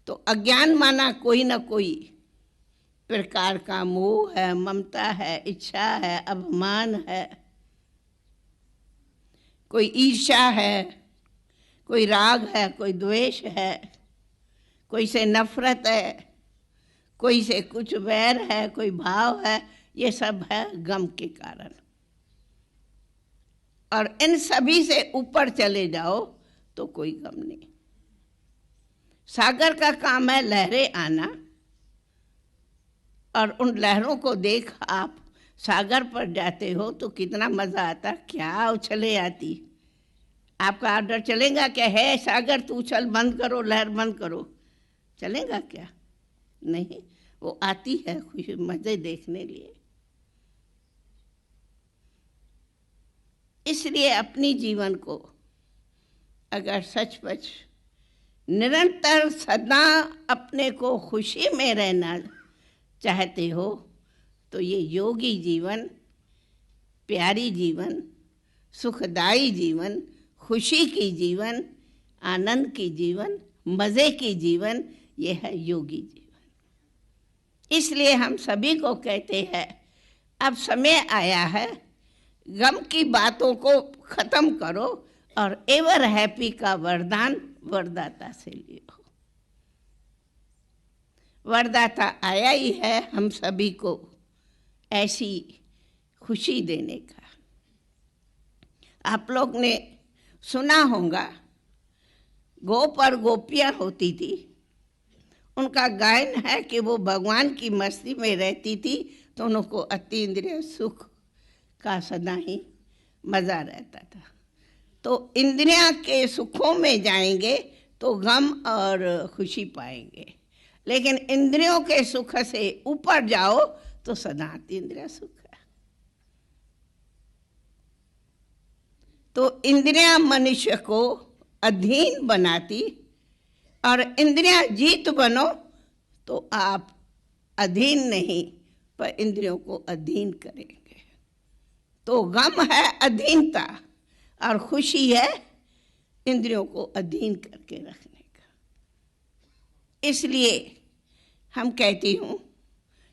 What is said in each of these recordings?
तो अज्ञान माना कोई ना कोई प्रकार का मोह है, ममता है, इच्छा है, अभिमान है, कोई ईर्ष्या है, कोई राग है, कोई द्वेष है, कोई से नफरत है, कोई से कुछ वैर है, कोई भाव है। ये सब है गम के कारण। और इन सभी से ऊपर चले जाओ तो कोई गम नहीं। सागर का काम है लहरें आना, और उन लहरों को देख आप सागर पर जाते हो तो कितना मज़ा आता, क्या उछले आती। आपका ऑर्डर चलेगा क्या? है सागर तू उछल बंद करो, लहर बंद करो, चलेगा क्या? नहीं, वो आती है खुशी मज़े देखने लिए। इसलिए अपनी जीवन को अगर सचमुच निरंतर सदा अपने को खुशी में रहना चाहते हो तो ये योगी जीवन, प्यारी जीवन, सुखदाई जीवन, खुशी की जीवन, आनंद की जीवन, मज़े की जीवन, ये है योगी जीवन। इसलिए हम सभी को कहते हैं अब समय आया है, गम की बातों को ख़त्म करो और एवर हैप्पी का वरदान वरदाता से लियो। वरदाता आया ही है हम सभी को ऐसी खुशी देने का। आप लोग ने सुना होगा, गोप और गोपियाँ होती थी, उनका गायन है कि वो भगवान की मस्ती में रहती थी तो उनको अति इंद्रिय सुख का सदा ही मज़ा रहता था। तो इंद्रियां के सुखों में जाएंगे तो गम और खुशी पाएंगे, लेकिन इंद्रियों के सुख से ऊपर जाओ तो सदा इंद्रिय सुख है। तो इंद्रियां मनुष्य को अधीन बनाती, और इंद्रियां जीत बनो तो आप अधीन नहीं पर इंद्रियों को अधीन करेंगे। तो गम है अधीनता और खुशी है इंद्रियों को अधीन करके रखने का। इसलिए हम कहती हूँ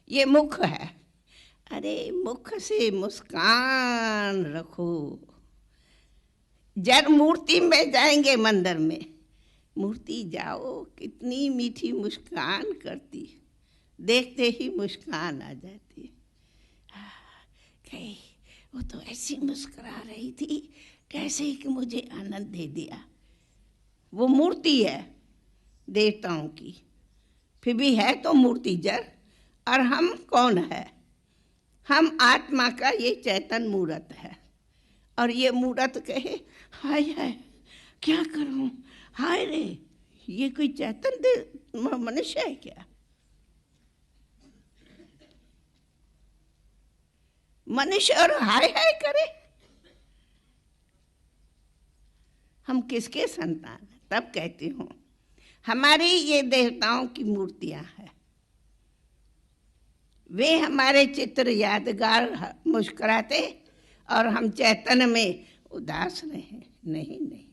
ये मुख है, अरे मुख से मुस्कान रखो। जब मूर्ति में जाएंगे मंदिर में, मूर्ति जाओ कितनी मीठी मुस्कान करती, देखते ही मुस्कान आ जाती। कहीं वो तो ऐसी मुस्कुरा रही थी जैसे कि मुझे आनंद दे दिया। वो मूर्ति है देवताओं की, फिर भी है तो मूर्ति जड़। और हम कौन है? हम आत्मा का ये चैतन्य मूर्त है। और ये मूर्त कहे हाय हाय क्या करूं, हाय रे, ये कोई चैतन्य मनुष्य है क्या? मनुष्य और हाय हाय करे? हम किसके संतान हैं? तब कहती हूँ हमारी ये देवताओं की मूर्तियां हैं, वे हमारे चित्र यादगार मुस्कुराते और हम चैतन्य में उदास रहे। नहीं नहीं,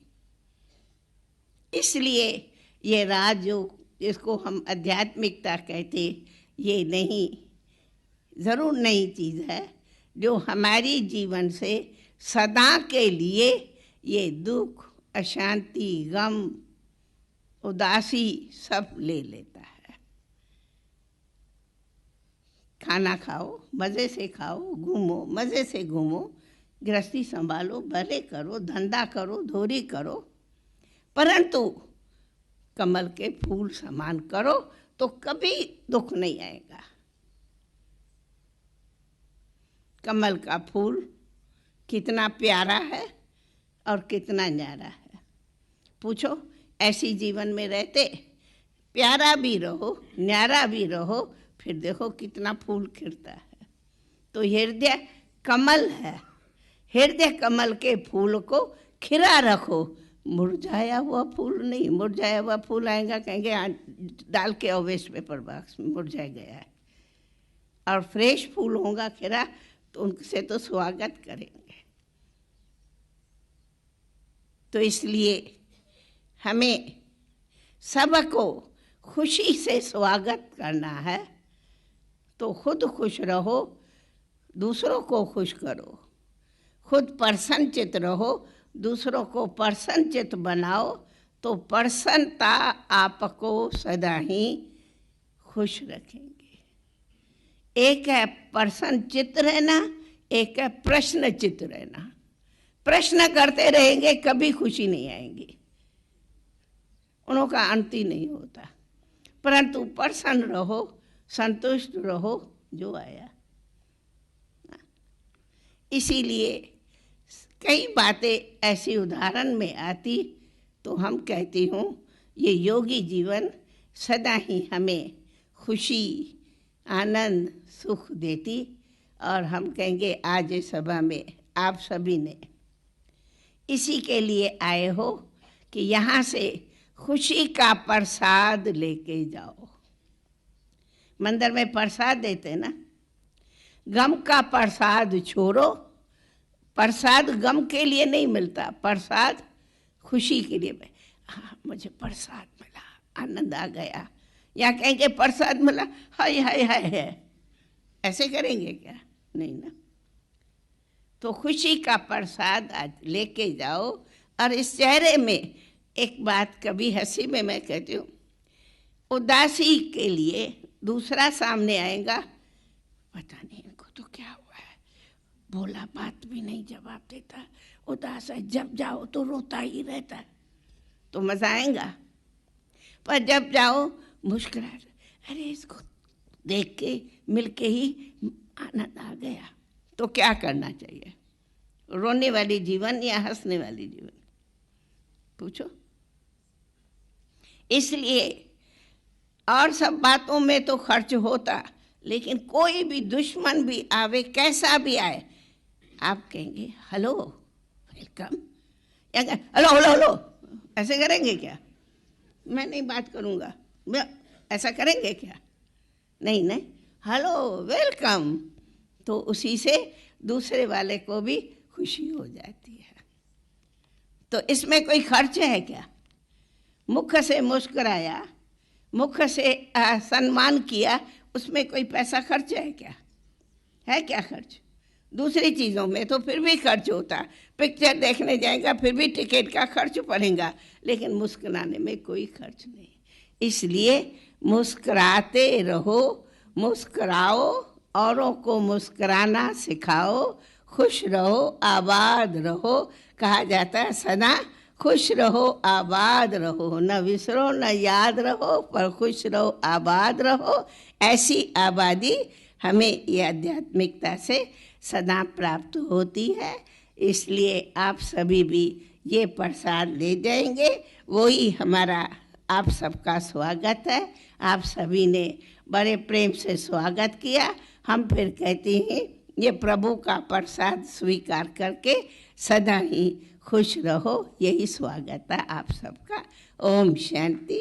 इसलिए ये राजयोग जिसको हम आध्यात्मिकता कहते, ये नहीं, ज़रूर नई चीज़ है जो हमारी जीवन से सदा के लिए ये दुख, अशांति, गम, उदासी सब ले लेता है। खाना खाओ, मज़े से खाओ, घूमो, मज़े से घूमो, गृहस्थी संभालो, भले करो, धंधा करो, धोरी करो, परंतु कमल के फूल समान करो तो कभी दुख नहीं आएगा। कमल का फूल कितना प्यारा है और कितना न्यारा है। पूछो, ऐसी जीवन में रहते प्यारा भी रहो, न्यारा भी रहो, फिर देखो कितना फूल खिलता है। तो हृदय कमल है, हृदय कमल के फूल को खिला रखो। मुरझाया हुआ फूल नहीं, मुरझाया हुआ फूल आएगा कहेंगे डाल के अवेश पेपर बॉक्स में मुरझा गया है, और फ्रेश फूल होगा खिला तो उनसे तो स्वागत करेंगे। तो इसलिए हमें सबको खुशी से स्वागत करना है तो खुद खुश रहो, दूसरों को खुश करो। खुद प्रसन्नचित रहो, दूसरों को प्रसन्नचित बनाओ, तो प्रसन्नता आपको सदा ही खुश रखेंगे। एक है प्रसन्नचित रहना, एक है प्रश्नचित रहना। प्रश्न करते रहेंगे, कभी खुशी नहीं आएगी, उनका अंत ही नहीं होता। परंतु प्रसन्न रहो, संतुष्ट रहो, जो आया। इसीलिए कई बातें ऐसी उदाहरण में आती तो हम कहती हूँ ये योगी जीवन सदा ही हमें खुशी, आनंद, सुख देती। और हम कहेंगे आज इस सभा में आप सभी ने इसी के लिए आए हो कि यहाँ से खुशी का प्रसाद लेके जाओ। मंदिर में प्रसाद देते ना, गम का प्रसाद छोड़ो। प्रसाद गम के लिए नहीं मिलता, प्रसाद खुशी के लिए। हाँ, मुझे प्रसाद मिला, आनंद आ गया। या कहेंगे प्रसाद मिला, हाय हाय हाय है, ऐसे करेंगे क्या? नहीं ना। तो खुशी का प्रसाद आज लेके जाओ। और इस चेहरे में एक बात कभी हंसी में मैं कहती हूँ, उदासी के लिए दूसरा सामने आएगा, पता नहीं इनको तो क्या हुआ है, बोला बात भी नहीं जवाब देता, उदास है, जब जाओ तो रोता ही रहता है, तो मजा आएगा। पर जब जाओ मुस्कुरा, अरे इसको देख के मिल के ही आनंद आ गया, तो क्या करना चाहिए? रोने वाली जीवन या हंसने वाली जीवन? पूछो। इसलिए और सब बातों में तो खर्च होता, लेकिन कोई भी दुश्मन भी आवे, कैसा भी आए, आप कहेंगे हेलो वेलकम, या हेलो हेलो हेलो, ऐसे करेंगे क्या? मैं नहीं बात करूँगा, ऐसा करेंगे क्या? नहीं नहीं, हेलो वेलकम, तो उसी से दूसरे वाले को भी खुशी हो जाती है। तो इसमें कोई खर्च है क्या? मुख से मुस्कुराया, मुख से सम्मान किया, उसमें कोई पैसा खर्च है क्या? है क्या खर्च? दूसरी चीज़ों में तो फिर भी खर्च होता, पिक्चर देखने जाएगा फिर भी टिकट का खर्च पड़ेगा, लेकिन मुस्कुराने में कोई खर्च नहीं। इसलिए मुस्कुराते रहो, मुस्कुराओ, औरों को मुस्कुराना सिखाओ, खुश रहो, आबाद रहो। कहा जाता है सदा खुश रहो, आबाद रहो, न विसरो न याद रहो, पर खुश रहो, आबाद रहो। ऐसी आबादी हमें ये आध्यात्मिकता से सदा प्राप्त होती है। इसलिए आप सभी भी ये प्रसाद ले जाएंगे, वही हमारा आप सबका स्वागत है। आप सभी ने बड़े प्रेम से स्वागत किया। हम फिर कहते हैं ये प्रभु का प्रसाद स्वीकार करके सदा ही खुश रहो, यही स्वागत है आप सबका। ओम शांति।